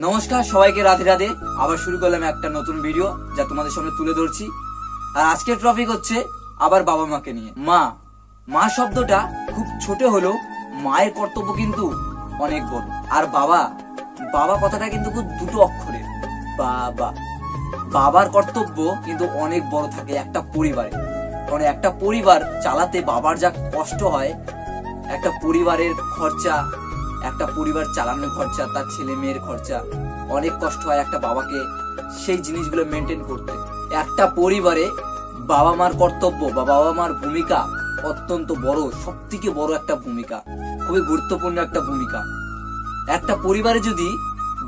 নমস্কার সবাইকে, রাধে রাধে। আবার শুরু করলাম একটা নতুন ভিডিও যা তোমাদের সামনে তুলে ধরছি। আর আজকের টপিক হচ্ছে আবার বাবা মাকে নিয়ে। মা শব্দটা খুব ছোট হলেও মায়ের কর্তব্য কিন্তু অনেক বড়। আর বাবা কথাটা কিন্তু খুব দুটো অক্ষরের, বাবার কর্তব্য কিন্তু অনেক বড় থাকে একটা পরিবারে। কারণ একটা পরিবার চালাতে বাবার যা কষ্ট হয়, একটা পরিবারের খরচা, একটা পরিবার চালানোর খরচা, তার ছেলে মেয়ের খরচা, অনেক কষ্ট হয় একটা বাবাকে সেই জিনিসগুলো মেনটেন করতে। একটা পরিবারে বাবা মার কর্তব্য বা বাবা মার ভূমিকা অত্যন্ত বড়, সব থেকে বড় একটা ভূমিকা, খুবই গুরুত্বপূর্ণ একটা ভূমিকা। একটা পরিবারে যদি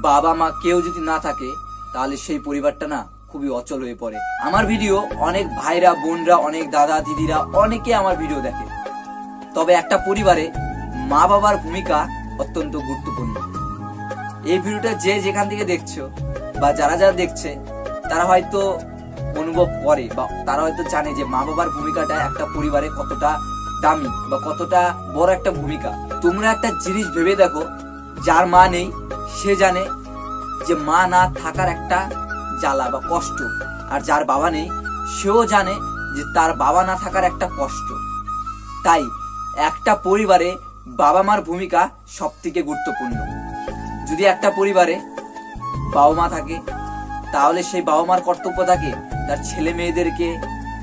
বাবা মা কেউ যদি না থাকে, তাহলে সেই পরিবারটা না খুবই অচল হয়ে পড়ে। আমার ভিডিও অনেক ভাইরা বোনরা, অনেক দাদা দিদিরা, অনেকে আমার ভিডিও দেখে। তবে একটা পরিবারে মা বাবার ভূমিকা অত্যন্ত গুরুত্বপূর্ণ। এই ভিডিওটা যে যেখান থেকে দেখছো বা যারা যারা দেখছে, তারা হয়তো অনুভব করে বা তারা হয়তো জানে যে মা বাবার ভূমিকাটা একটা পরিবারে কতটা দামি বা কতটা বড় একটা ভূমিকা। তোমরা একটা জিনিস ভেবে দেখো, যার মা নেই সে জানে যে মা না থাকার একটা জ্বালা বা কষ্ট, আর যার বাবা নেই সেও জানে যে তার বাবা না থাকার একটা কষ্ট। তাই একটা পরিবারে বাবা মার ভূমিকা সব থেকে গুরুত্বপূর্ণ। যদি একটা পরিবারে বাবা মা থাকে, তাহলে সেই বাবা মার কর্তব্য থাকে তার ছেলে মেয়েদেরকে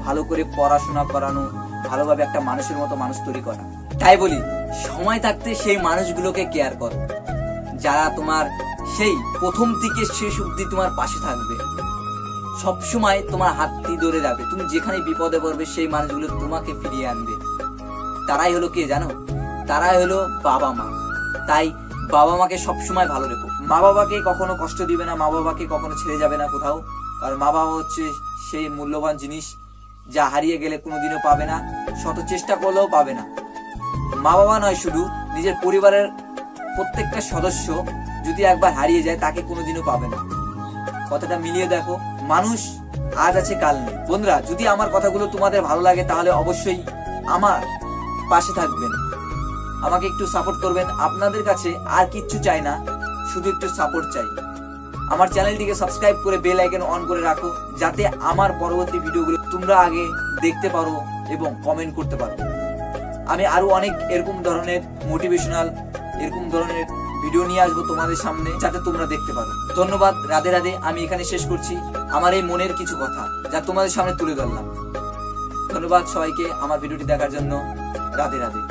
ভালো করে পড়াশোনা করানো, ভালোভাবে একটা মানুষের মতো মানুষ তৈরি করা। তাই বলি, সময় থাকতে সেই মানুষগুলোকে কেয়ার করো, যারা তোমার সেই প্রথম থেকে শেষ অবধি তোমার পাশে থাকবে, সবসময় তোমার হাতটি ধরে যাবে। তুমি যেখানে বিপদে পড়বে সেই মানুষগুলো তোমাকে ফিরিয়ে আনবে। তারাই হলো কে জানো? তারাই হলো বাবা মা। তাই বাবা মাকে সবসময় ভালো রেখো। মা বাবাকে কখনো কষ্ট দিবে না, মা বাবাকে কখনো ছেড়ে যাবে না কোথাও। কারণ মা বাবা হচ্ছে সেই মূল্যবান জিনিস যা হারিয়ে গেলে কোনোদিনও পাবে না, শত চেষ্টা করলেও পাবে না। মা বাবা নয়, শুধু নিজের পরিবারের প্রত্যেকটা সদস্য যদি একবার হারিয়ে যায়, তাকে কোনোদিনও পাবে না। কথাটা মিলিয়ে দেখো, মানুষ আজ আছে কাল নেই। বন্ধুরা, যদি আমার কথাগুলো তোমাদের ভালো লাগে, তাহলে অবশ্যই আমার পাশে থাকবেন, আমাকে একটু সাপোর্ট করবেন। আপনাদের কাছে আর কিচ্ছু চাই না, শুধু একটু সাপোর্ট চাই। আমার চ্যানেলটিকে সাবস্ক্রাইব করে বেল আইকন অন করে রাখো, যাতে আমার পরবর্তী ভিডিওগুলো তোমরা আগে দেখতে পারো এবং কমেন্ট করতে পারো। আমি আরো অনেক এরকম ধরনের মোটিভেশনাল, এরকম ধরনের ভিডিও নিয়ে আসবো তোমাদের সামনে, যাতে তোমরা দেখতে পারো। ধন্যবাদ, রাধে রাধে। আমি এখানে শেষ করছি আমার এই মনের কিছু কথা, যা তোমাদের সামনে তুলে ধরলাম। ধন্যবাদ সবাইকে আমার ভিডিওটি দেখার জন্য। রাধে রাধে।